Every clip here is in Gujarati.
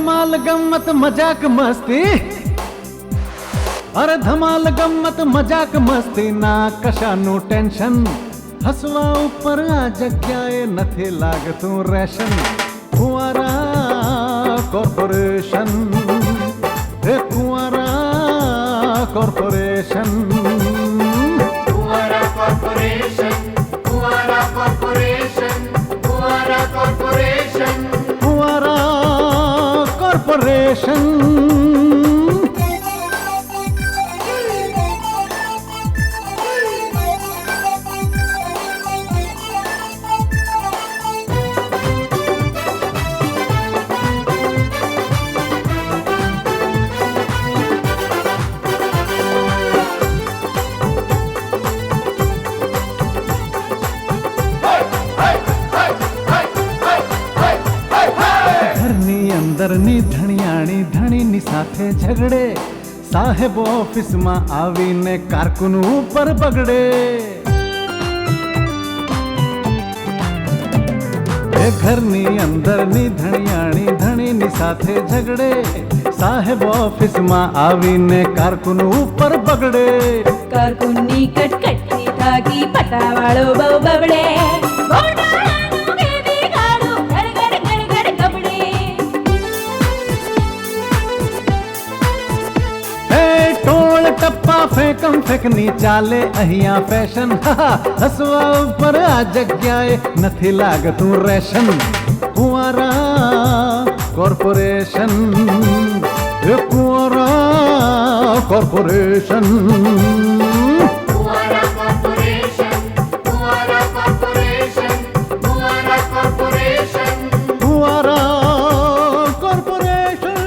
ધમાલ ગમ્મત મજાક મસ્તી, અરે ધમાલ ગમ્મત મજાક મસ્તી ના કશાનું ટેન્શન, હસવા ઉપર આ જગ્યાએ નથી લાગતું રેશન. કુંવારા કોર્પોરેશન, એ કુંવારા કોર્પોરેશન, કુંવારા કોર્પોરેશન, કુંવારા કોર્પોરેશન, કુંવારા કોર્પોરેશન, કુંવારા કોર્પોરેશન. અંદરની ધણિયાણી ધણીની સાથે ઝઘડે, સાહેબ ઓફિસમાં આવીને કારકુન ઉપર બગડે. એ ઘરની અંદરની ધણિયાણી ધણીની સાથે ઝઘડે, સાહેબ ઓફિસમાં આવીને કારકુન ઉપર બગડે. કારકુનની કટકટથી થાકી પટાવાળો બહુ બબડે. ટપ્પા ફેંકમ ફેંકની ચાલે અહીંયા ફેશન, હસવા ઉપર આ જગ્યાએ નથી લાગતું રેશન. કુંવારા કોર્પોરેશન, એ કુંવારા કોર્પોરેશન, કુંવારા કોર્પોરેશન, કુંવારા કોર્પોરેશન, કુંવારા કોર્પોરેશન, કુંવારા કોર્પોરેશન.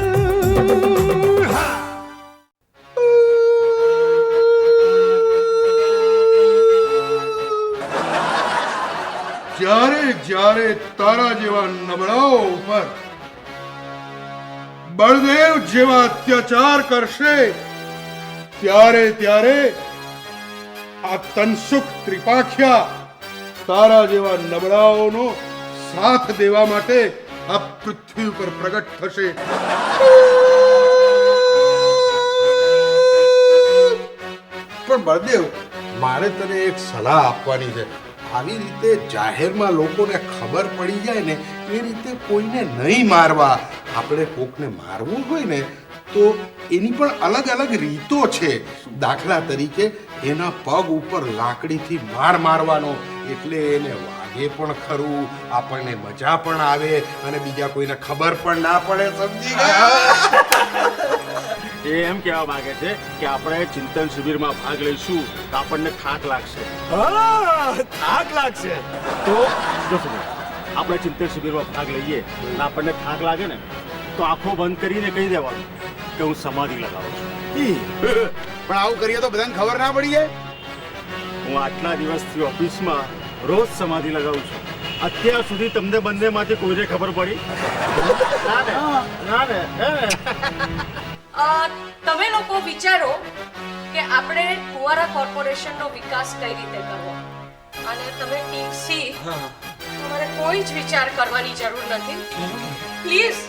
જ્યારે જ્યારે તારા જેવા નબળાઓ ઉપર બળદેવ જેવા અત્યાચાર કરશે, ત્યારે ત્યારે આ તનસુખ ત્રિપાખ્યા તારા જેવા નબળાઓનો સાથ દેવા માટે આ પૃથ્વી ઉપર પ્રગટ થશે. પણ બળદેવ, મારે તને એક સલાહ આપવાની છે. આવી રીતે જાહેરમાં લોકોને ખબર પડી જાય ને એ રીતે કોઈને નહીં મારવા. આપણે કોકને મારવું હોય ને તો એની પણ અલગ અલગ રીતો છે. દાખલા તરીકે એના પગ ઉપર લાકડીથી માર મારવાનો, એટલે એને વાગે પણ ખરું, આપણને મજા પણ આવે અને બીજા કોઈને ખબર પણ ના પડે. સમજી ગયા? એ એમ કહેવા માંગે છે કે આપણે ચિંતન શિબિરમાં ભાગ લઈશું તો આપણને થાક લાગશે. થાક લાગશે તો જો આપણે ચિંતન શિબિરમાં ભાગ લઈએ અને આપણને થાક લાગે ને તો આંખો બંધ કરીને કહી દેવાનું કે હું સમાધિ લગાવું છું. પણ આવું કરીએ તો બધાને ખબર ના પડી જાય. હું આટલા દિવસથી ઓફિસમાં રોજ સમાધિ લગાવું છું. અત્યાર સુધી તમને બંનેમાંથી કોઈને ખબર પડી? ના ને. તમે લોકો વિચારો કે આપણે કુંવારા કોર્પોરેશનનો વિકાસ કઈ રીતે કરવો, અને તમે ટીમ સી, તમારે કોઈ જ વિચાર કરવાની જરૂર નથી. પ્લીઝ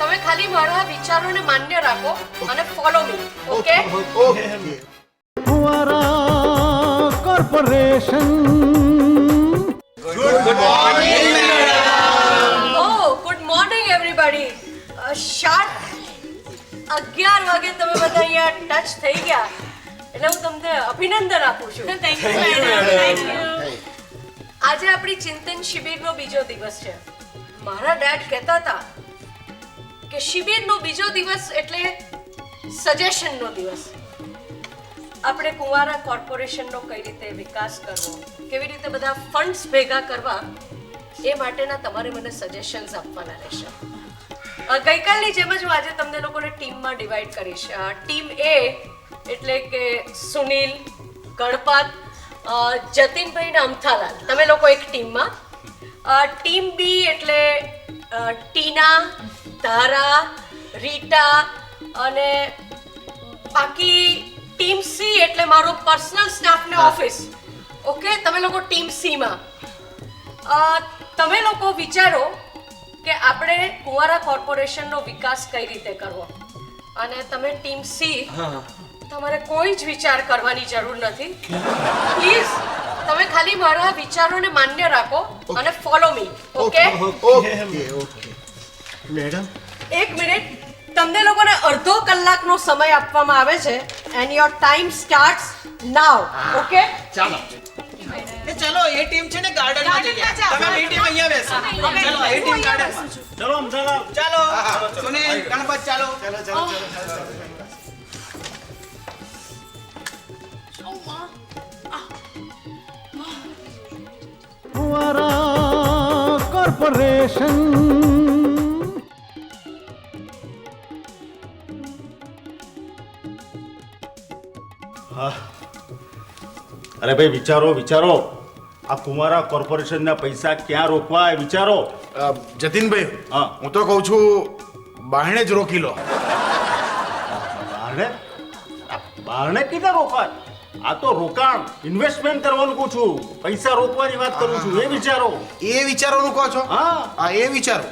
તમે ખાલી મારા વિચારોને માન્ય રાખો અને ફોલો મી. ઓકે? કુંવારા corporation. Good morning. Oh, good morning everybody. Sharp 11 વાગે તમે બધા અહીંયા ટચ થઈ ગયા એટલે હું તમને અભિનંદન આપું છું. Thank you. આજે આપણી ચિંતન શિબિરનો બીજો દિવસ છે. મારા ડેડ કહેતા હતા કે શિબિરનો બીજો દિવસ એટલે સજેશનનો દિવસ. આપણે કુંવારા કોર્પોરેશનનો કઈ રીતે વિકાસ કરવો, કેવી રીતે બધા ફંડ્સ ભેગા કરવા, એ માટેના તમારે મને સજેશન્સ આપવાના રહેશે. ગઈકાલની જેમ જ હું આજે તમને લોકોને ટીમમાં ડિવાઈડ કરીશ. ટીમ એ એટલે કે સુનિલ, ગણપત, જતીનભાઈ ને અમથાલાલ, તમે લોકો એક ટીમમાં. ટીમ બી એટલે ટીના, ધારા, રીટા અને બાકી ટીમ સી એટલે મારો પર્સનલ સ્ટાફ ને ઓફિસ. ઓકે, તમે લોકો ટીમ સી માં. તમે લોકો વિચારો કે આપણે કુંવારા કોર્પોરેશનનો વિકાસ કઈ રીતે કરવો. અને તમે ટીમ સી, તમારે કોઈ જ વિચાર કરવાની જરૂર નથી. પ્લીઝ તમે ખાલી મારા વિચારોને માન્ય રાખો અને ફોલો મી. ઓકે? મેડમ, એક મિનિટ, તમને લોકોને અડધો કલાકનો સમય આપવામાં આવે છે and your time starts now. Okay? ચાલો. ચલો એ ટીમ છે ને ગાર્ડનમાં જઈએ તમે બે ટીમ અહીંયા બેસો ચલો એ ટીમ ગાર્ડનમાં ચલો અમથાલાલ. ચાલો સુનિલ ગણપત ચાલો ફુવારા કોર્પોરેશન. અરે ભાઈ વિચારો વિચારો, આ કુંવારા કોર્પોરેશનના પૈસા ક્યાં રોકવા એ વિચારો. જતીનભાઈ, હા. હું તો કહું છું બારણે જ રોકી લો. બહારને કીધા રોકાય? આ તો રોકાણ ઇન્વેસ્ટમેન્ટ કરવાનું કહું છું, પૈસા રોકવાની વાત કરું છું. એ વિચારો. એ વિચારોનું કહો છો? હા. હા, એ વિચારો.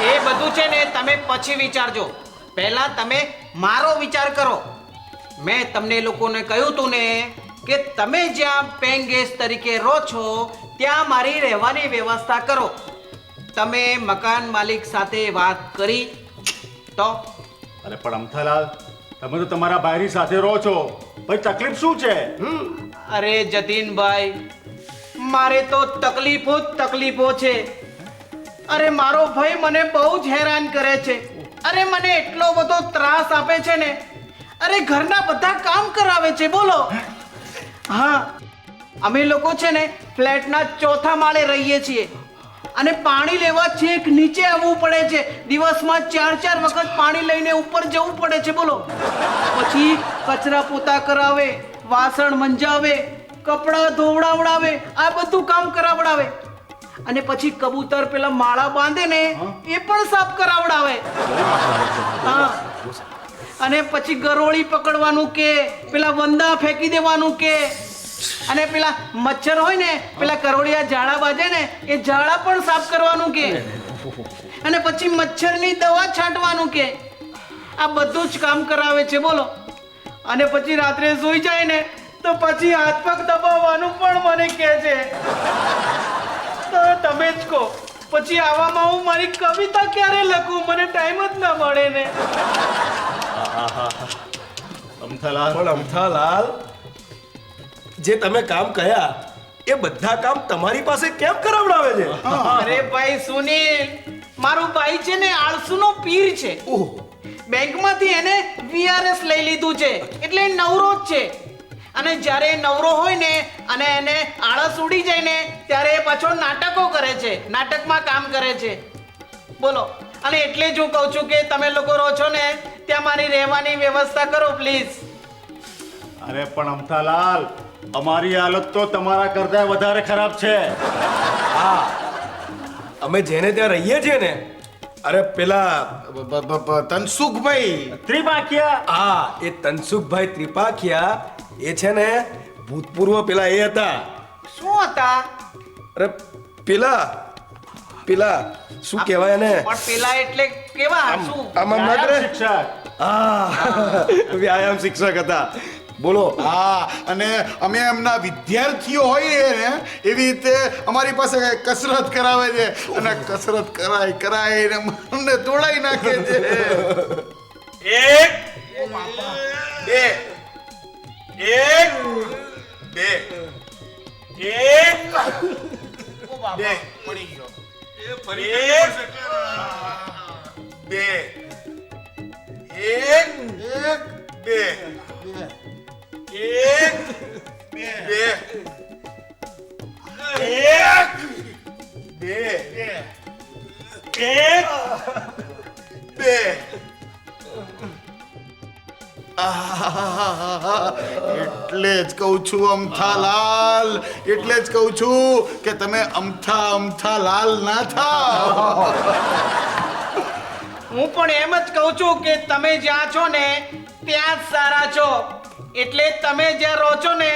એ બધું છે ને તમે પછી વિચારજો પહેલા તમે મારો વિચાર કરો મેં તમને લોકોને કહ્યું તું ને કે તમે જ્યાં પેઇંગ ગેસ્ટ તરીકે રહો છો ત્યાં મારી રહેવાની વ્યવસ્થા કરો તમે મકાન માલિક સાથે વાત કરી તો અરે પણ અમથાલાલ, તમે તો તમારા ભાઈની સાથે રહો છો, ભાઈ તકલીફ શું છે? અરે જતીનભાઈ મારે તો તકલીફો જ તકલીફો છે અરે મારો ભાઈ મને બહુ જ હેરાન કરે છે અરે મને એટલો બધો ત્રાસ આપે છે ને અરે ઘરના બધા કામ કરાવે છે બોલો હા અમે લોકો છે ને ફ્લેટના ચોથા માળે રહીએ છીએ અને પાણી લેવા છેક નીચે આવવું પડે છે દિવસમાં 4 વખત પાણી લઈને ઉપર જવું પડે છે બોલો પછી કચરા પોતા કરાવે વાસણ મંજાવે કપડાં ધોવડાવડાવે આ બધું કામ કરાવડાવે અને પછી કબૂતર પેલા માળા બાંધે ને એ પણ સાફ કરાવડાવે હા અને પછી ગરોળી પકડવાનું કે પેલા વંદા ફેંકી દેવાનું કે અને પેલા મચ્છર હોય ને પેલા કરોળિયા ઝાડા બાજે ને એ ઝાડા પણ સાફ કરવાનું કે અને પછી મચ્છરની દવા છાંટવાનું કે આ બધું જ કામ કરાવે છે બોલો અને પછી રાત્રે સૂઈ જાય ને તો પછી હાથ પગ દબાવવાનું પણ મને કહે છે તો તમે જ કહો પછી આવામાં હું મારી કવિતા ક્યારે લખું મને ટાઈમ જ ના મળે ને અમથાલાલ, પણ અમથાલાલ જે તમે કામ કર્યા એ બધા કામ તમારી પાસે કેમ કરાવડાવે છે? અરે ભાઈ સુનિલ મારું ભાઈ છે ને આળસુનો પીર છે બેંકમાંથી એને વીઆરએસ લઈ લીધું છે એટલે નવરો જ છે અને જ્યારે નવરો હોય ને અને એને આળસ ઉડી જાય ને ત્યારે એ પાછો નાટકો કરે છે નાટકમાં કામ કરે છે બોલો અને એટલે જ હું કહું છું કે તમે લોકો રહો છો ને ત્યાં મારી રહેવાની વ્યવસ્થા કરો પ્લીઝ અરે પણ અમથાલાલ, અમારી હાલત તો તમારા કરતા વધારે ખરાબ છે. હા અમે જેને ત્યાં રહીએ છીએ ને અરે પેલા તનસુખભાઈ, ત્રિપાખિયા. હા એ તનસુખભાઈ ત્રિપાખિયા એ છે ને ભૂતપૂર્વ પેલા એ હતા શું હતા અરે પેલા પેલા શું કહેવાય એને પણ પેલા એટલે કેવા શું આમ ના વ્યાયામ કરે શિક્ષક. હા વ્યાયામ શિક્ષક હતા બોલો હા, અને અમે એમના વિદ્યાર્થીઓ હોઈએ ને એવી રીતે અમારી પાસે કસરત કરાવે છે અને કસરત કરાય અમને તોડાઈ નાખે છે. એક બે એક બે એક બે પડી ગયો બે એક બે એક બે એક બે એક બે એટલે જ કહું છું અમથાલાલ, એટલે જ કહું છું કે તમે અમથાલાલ ના થાઓ. હું પણ એમ જ કહું છું કે તમે જ્યાં છો ને ત્યાં જ સારા છો એટલે તમે જ્યાં રહો છો ને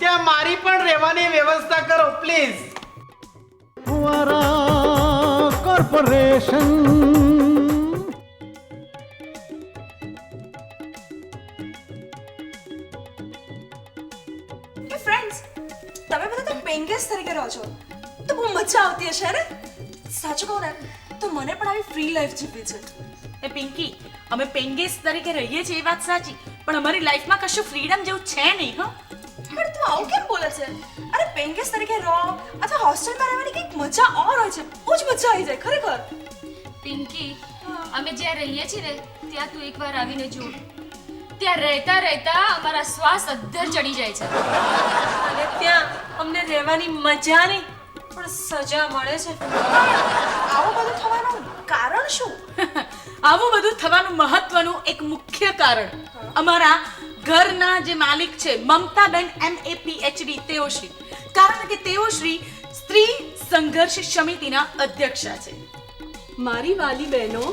ત્યાં મારી પણ રહેવાની વ્યવસ્થા કરો પ્લીઝ ફુવારા કોર્પોરેશન. કે ફ્રેન્ડ્સ તમે બધા તો પેંગેસ તરીકે રહો છો તો બહુ મજા આવતી હશે ને સાચું કહું ને તો મને પણ આવી ફ્રી લાઈફ જીવવી છે. એ પિંકી, અમે પેંગેસ તરીકે રહીએ છીએ એ વાત સાચી, પણ અમારી લાઈફમાં કશું ફ્રીડમ જેવું છે નહીં. પણ તું આવું કેમ બોલે છે? અરે પેંગેસ તરીકે રહો અથવા હોસ્ટેલમાં રહેવાની કંઈક મજા ઓર હોય છે, બહુ જ મજા આવી જાય ખરેખર. પિંકી, અમે જ્યાં રહીએ છીએ ને ત્યાં તું એકવાર આવીને જો. ત્યાં રહેતા રહેતા અમારા શ્વાસ અદ્ધર ચડી જાય છે. અને ત્યાં અમને રહેવાની મજા નહીં પણ સજા મળે છે. આવું બધું થવાનું કારણ શું? આવું બધું થવાનું મહત્વનું એક મુખ્ય કારણ અમારા ઘરના જે માલિક છે મમતાબેન MA PhD તેઓશ્રી. કારણ કે તેઓશ્રી સ્ત્રી સંઘર્ષ સમિતિના અધ્યક્ષા છે. મારી વાલી બહેનો,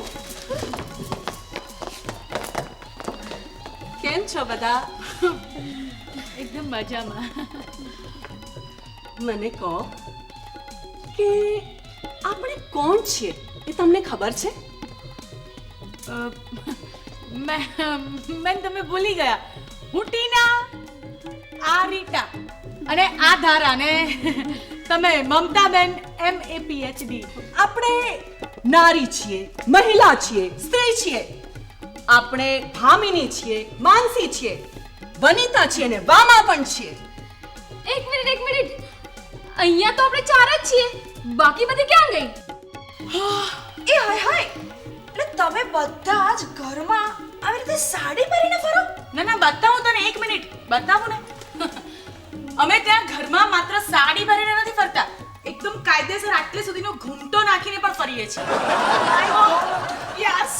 કેમ છો બધા? એકદમ મજામાં. મને કહો કે આપણે કોણ છીએ એ તમને ખબર છે? મેં તમે ભૂલી ગયા. હું ટીના, આ રીટા અને આ ધારા ને તમે મમતાબેન MA PhD. આપણે નારી છીએ, મહિલા છીએ, સ્ત્રી છીએ. આપણે ભામિની છીએ, માનસી છીએ, વનિતા છીએ ને વામા પણ છીએ. એક મિનિટ. અહીંયા તો આપણે ચાર જ છીએ, બાકી બધી ક્યાં ગઈ? એ હાય હાય, એટલે તમે બધા જ ઘરમાં આવી રીતે સાડી પહેરીને ફરો? ના બતાવું તને, એક મિનિટ બતાવું ને. અમે ત્યાં ઘરમાં માત્ર સાડી પહેરીને નથી ફરતા, એકદમ કાયદેસર આટલે સુધીનો ઘૂંટો નાખીને પણ ફરીએ છીએ. યસ,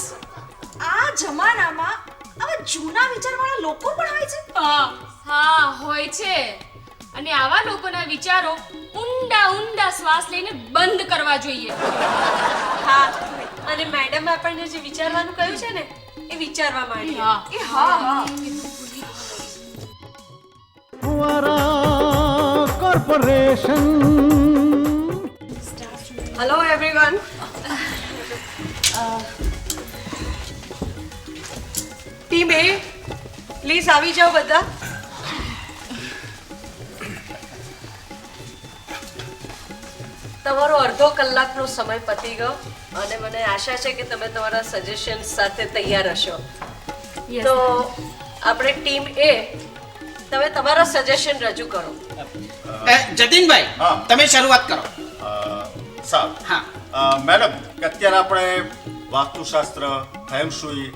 આ જમાનામાં આવા જૂના વિચારવાળા લોકો પણ હોય છે. હા, હોય છે. અને આવા લોકોના વિચારો ઊંડા શ્વાસ લઈને બંધ કરવા જોઈએ. હા, અને મેડમ આપણને જે વિચારવાનું કહ્યું છે ને એ વિચારવા માંડીએ. એ હા. ફુવારા corporation. Hello everyone. Team A, please આવી જાઓ બધા. તમારો અડધો કલાકનો સમય પતી ગયો અને મને આશા છે કે તમે તમારા સજેશન સાથે તૈયાર હશો. તો આપણે ટીમ A, તમે તમારા સજેશન રજૂ કરો. જતીનભાઈ, હા. તમે શરૂઆત કરો. સારું. હા. મેડમ, કે અત્યારે આપણે વાસ્તુશાસ્ત્ર, ફેંગશુઈ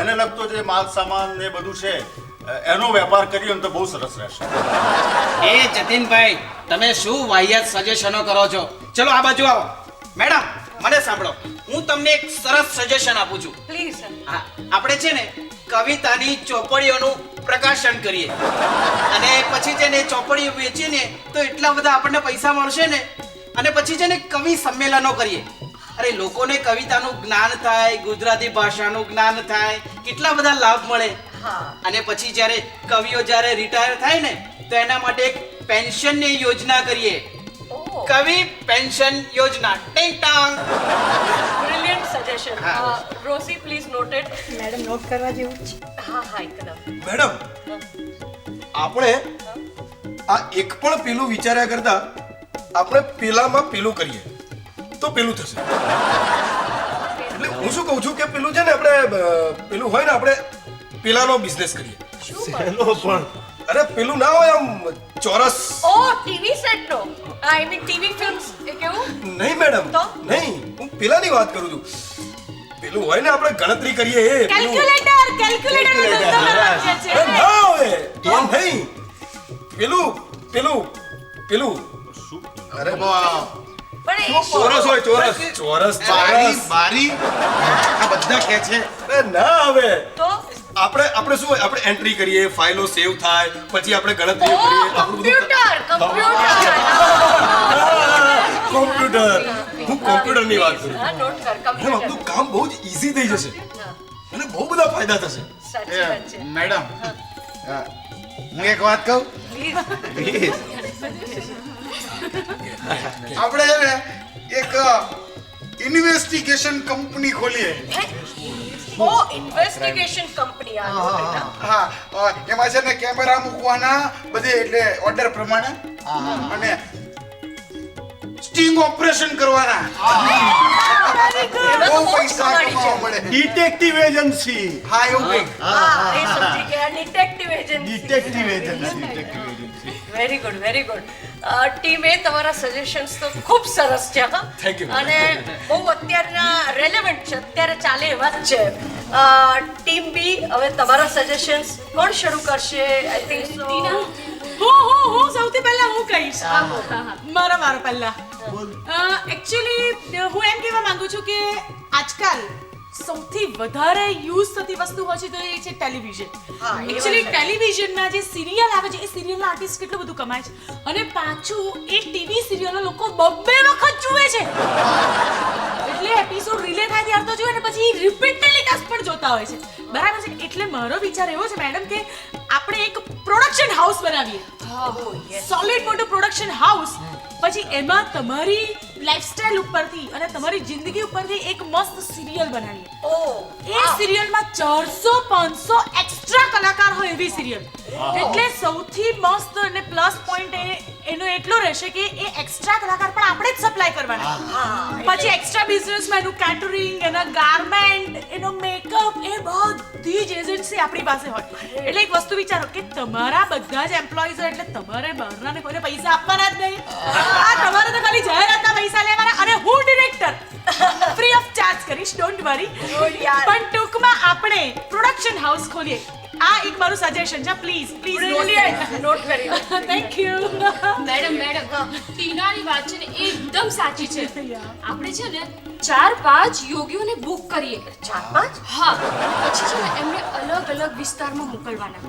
એને લગતો જે માલ સામાન ને બધું છે એનો વેપાર કરીએ ને તો બહુ સરસ રહેશે. એ જતીનભાઈ, તમે શું વાહિયાત સજેશનો કરો છો? ચલો આ બાજુ આવો. મેડમ, મને સાંભળો, હું તમને એક સરસ સજેશન આપું છું. પ્લીઝ. હા, આપણે છે ને કવિતાની ચોપડીઓનું પ્રકાશન કરીએ અને પછી છે ને ચોપડીઓ વેચીએ ને તો એટલા બધા આપણને પૈસા મળશે ને. અને પછી છે ને કવિ સંમેલનો કરીએ. અરે, લોકોને કવિતાનું જ્ઞાન થાય, ગુજરાતી ભાષાનું જ્ઞાન થાય, કેટલા બધા લાભ મળે. અને પછી જ્યારે કવિઓ જ્યારે રિટાયર થાય ને તો એના માટે એક પેન્શનની યોજના કરીએ. કવિ પેન્શન યોજના. ટિંગ ટાંગ. Brilliant suggestion. Rosie, please noted. Madam, note કરવા જેવું છે. હા, એકદમ. મેડમ, આપણે આ એક પણ પેલું વિચાર્યા કરતા આપણે પેલામાં પેલું કરીએ તો પેલું થશે. એટલે હું શું કહું છું કે પેલું છે ને આપણે પેલું હોય ને આપણે પેલાનો બિઝનેસ કરીએ. એનો પણ અરે પેલું ના હોય આમ ચોરસ. ઓ, ટીવી સેટ નો. I mean TV films. એ કેવું? નહીં મેડમ, તો? નહીં, હું પેલાની વાત કરું છું. પેલું હોય ને આપણે ગણતરી કરીએ એ પેલું. કેલ્ક્યુલેટર અરે ના હોય, એમ નહીં. પેલું પેલું પેલું શું? અરે પણ એ ચોરસ હોય, ચોરસ ચોરસ ચોરસ. બારી આ બધા કહે છે. અરે ના હવે તો આપણે શું હોય, આપણે એન્ટ્રી કરીએ, ફાઇલો સેવ થાય, પછી આપણે ગણતરી કરીએ. આપણું બધું કોમ્પ્યુટર. હું કોમ્પ્યુટરની વાત કરું. હા, નોટ કર. Madam, computer. આપણું કામ બહુ જ ઈઝી થઈ જશે અને બહુ બધા ફાયદા થશે. સાચી વાત છે. મેડમ, હું એક વાત કહું. આપણે છે ને એક ઇન્વેસ્ટિગેશન કંપની ખોલીએ. ઓ ઇન્વેસ્ટિગેશન કંપની આ લો બેટા. હા એમાં છે ને કેમેરા મૂકવાના બધે એટલે ઓર્ડર પ્રમાણે અને સ્ટિંગ ઓપરેશન કરવાના. બહુ પૈસા કમાવા મળે. Detective agency. હા એવું કંઈક. હા એ સમજી ગયા detective agency. Detective agency. Very good very good. ટીમે તમારા સજેશન્સ તો ખૂબ સરસ છે હા. Thank you. અને બહુ અત્યારના રેલેવન્ટ છે અત્યારે ચાલે એવા જ છે. ટીમ બી હવે તમારા સજેશન્સ કોણ શરૂ કરશે? આઈ થિંક સો હું સૌથી પહેલા હું કહીશ મારો પહેલા એકચ્યુઅલી હું એમ કહેવા માંગુ છું કે આજકાલ સૌથી વધારે યુઝ થતી વસ્તુ હોય છે તો એ છે ટેલિવિઝન. એકચ્યુઅલી ટેલિવિઝનમાં જે સિરિયલ આવે છે એ સિરિયલના આર્ટિસ્ટ કેટલું બધું કમાય છે અને પાછું એ ટીવી સિરિયલના લોકો 2 વખત જુએ છે. એટલે એપિસોડ રિલે થાય ત્યાર તો જુએ ને પછી રિપીટ ટેલિકાસ્ટ પણ જોતા હોય છે. બરાબર છે. એટલે મારો વિચાર એવો છે મેડમ કે આપણે એક પ્રોડક્શન હાઉસ બનાવીએ. સોલિડ મોટું પ્રોડક્શન હાઉસ. પછી એમાં તમારી લાઈફસ્ટાઈલ ઉપરથી અને તમારી જિંદગી ઉપરથી એક મસ્ત સિરિયલ બનાવીએ. એ સિરિયલમાં 400-500 એક્સ્ટ્રા કલાકાર હોય એવી સિરિયલ. એટલે સૌથી મસ્ત અને પ્લસ પોઈન્ટ એનો એટલો રહેશે કે એ એક્સ્ટ્રા કલાકાર પણ આપણે જ સપ્લાય કરવાના. પછી એક્સ્ટ્રા બિઝનેસમાં એનું કેટરિંગ, એના ગાર્મેન્ટ, એનો મેકઅપ એ બધી જ એજન્સી આપણી પાસે હોય. એટલે એક વસ્તુ વિચારો કે તમારા બધા જ એમ્પ્લોઈઝ એટલે તમારે બહારના કોઈને પૈસા આપવાના જ નહીં. તમારે તો ખાલી જાહેરાતના પૈસા લેવાના અને હું ડિરેક્ટર ફ્રી ઓફ ચાર્જ કરીશ. Don't worry. પણ ટૂંકમાં આપણે પ્રોડક્શન હાઉસ ખોલીએ. આ એક મારું સજેશન છે. પ્લીઝ નોટ કરી થેન્ક યુ મેડમ ટીનાની વાત છે ને એકદમ સાચી છે. આપણે છે ને 4-5 યોગીઓને બુક કરીએ. 4-5? હા. પછી છે ને એમને અલગ અલગ વિસ્તારમાં મોકલવાના.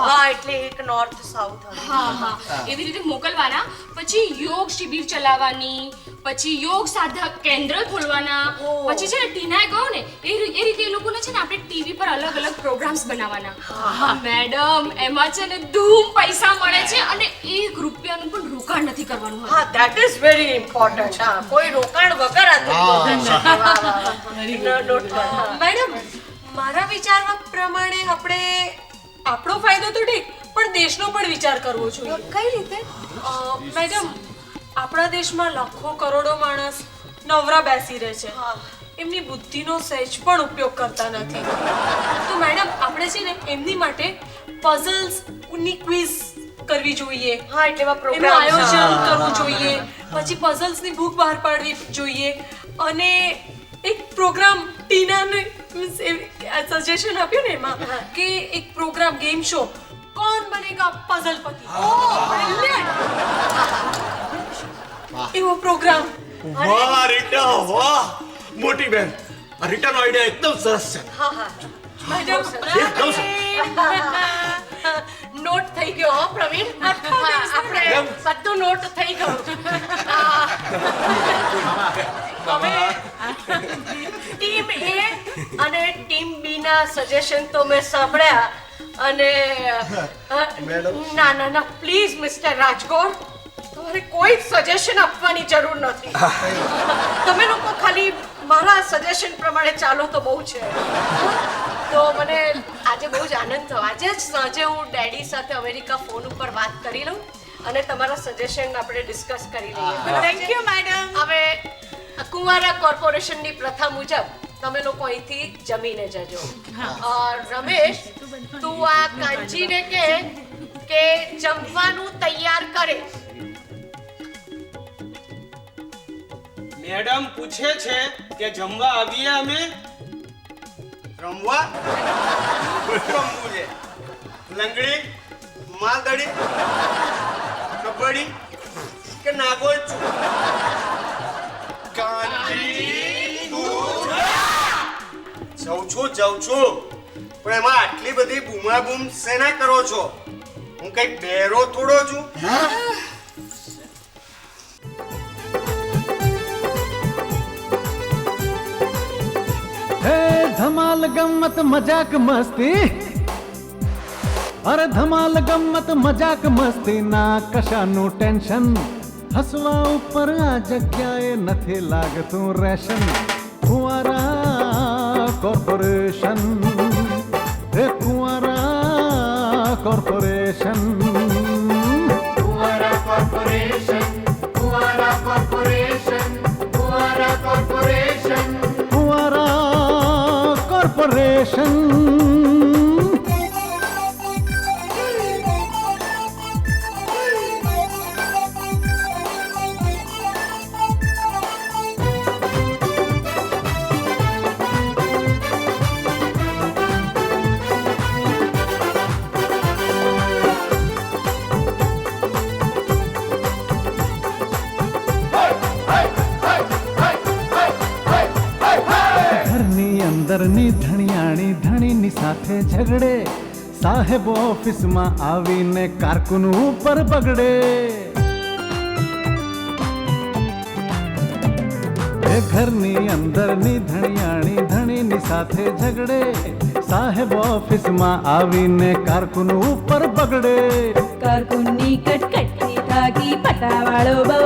હા એટલે એક નોર્થ સાઉથ. હા એવી રીતે મોકલવાના. પછી યોગ શિબિર ચલાવવાની, પછી યોગ સાધક કેન્દ્ર ખોલવાના. પછી છે ને ટીનાએ કહ્યું ને એ રીતે એ લોકોને છે ને આપણે ટીવી પર અલગ અલગ પ્રોગ્રામ્સ બનાવવાના. મેડમ એમાં છે ને ધૂમ પૈસા મળે છે અને 1 રૂપિયાનું પણ રોકાણ નથી કરવાનું. હા ધેટ ઇઝ વેરી ઇમ્પોર્ટન્ટ. હા કોઈ રોકાણ વગર આ મેડમ મારા વિચારવા પ્રમાણે આપણે આપણો ફાયદો તો ઠીક પણ દેશનો પણ વિચાર કરવો જોઈએ. કઈ રીતે? મેડમ આપણા દેશમાં લાખો કરોડો માણસ નવરા બેસી રહે છે. એમની બુદ્ધિનો સહેજ પણ ઉપયોગ કરતા નથી. તો મેડમ આપણે છે ને એમની માટે પઝલ્સ ની ક્વિઝ કરવી જોઈએ. હા એટલે એનું આયોજન કરવું જોઈએ. પછી પઝલ્સ ની બુક બહાર પાડવી જોઈએ અને એક પ્રોગ્રામ ટીનાને સજેશન આપ્યું ને એમાં કે એક પ્રોગ્રામ ગેમ શો કોણ બનેગા પઝલપતિ. એવો પ્રોગ્રામ. વાહ રીટા વાહ મોટી બેન આ રીટાનો આઈડિયા એકદમ સરસ છે. નોટ થઈ ગયો હો પ્રવીણ. આપણે બધું નોટ થઈ ગયું. હવે ટીમ એ અને ટીમ બી ના સજેશન તો મેં સાંભળ્યા અને ના પ્લીઝ મિસ્ટર રાજકોટ તમારે કોઈ સજેશન આપવાની જરૂર નથી. તમે લોકો ખાલી મારા સજેશન પ્રમાણે ચાલો તો બહુ છે. તો મને આજે બહુ જ આનંદ થયો. આજે જ સાંજે હું ડેડી સાથે અમેરિકા ફોન ઉપર વાત કરી લઉં અને તમારા સજેશન આપણે ડિસ્કસ કરી લઈએ. Thank you madam. હવે કુંવારા કોર્પોરેશનની પ્રથા મુજબ તમે લોકો અહીંથી જમીને જજો. રમેશ તું આ કાંચીને કે જમવાનું તૈયાર કરે. મેડમ પૂછે છે કે જમવા આવીએ અમે. રમવા રમવું છે. લંગડી, માલદડી, કબડ્ડી કે નાગોલ છું. જાઉં છું પણ એમાં આટલી બધી બૂમાબૂમ શેના કરો છો? હું કઈ બેરો થોડો છું? હે ધમાલ ગમ્મત મજાક મસ્તી. અરે ધમાલ ગમ્મત મજાક મસ્તી ના કશાનું ટેન્શન. હસવા ઉપર આ જગ્યાએ નથી લાગતું રેશન ફુવારા કોર્પોરેશન એ ફુવારા corporation Fuara Corporation, Fuara Corporation, Fuara Corporation. ફુવારા કોર્પોરેશન ઘરની અંદરની ધણિયાણી ધણીની સાથે ઝઘડે સાહેબ ઓફિસમાં આવીને કારકુન ઉપર બગડે એ ઘરની અંદરની ધણિયાણી ધણીની સાથે ઝઘડે સાહેબ ઓફિસમાં આવીને કારકુન ઉપર બગડે કારકુનની કટકટથી થાકી પટાવાળો બહુ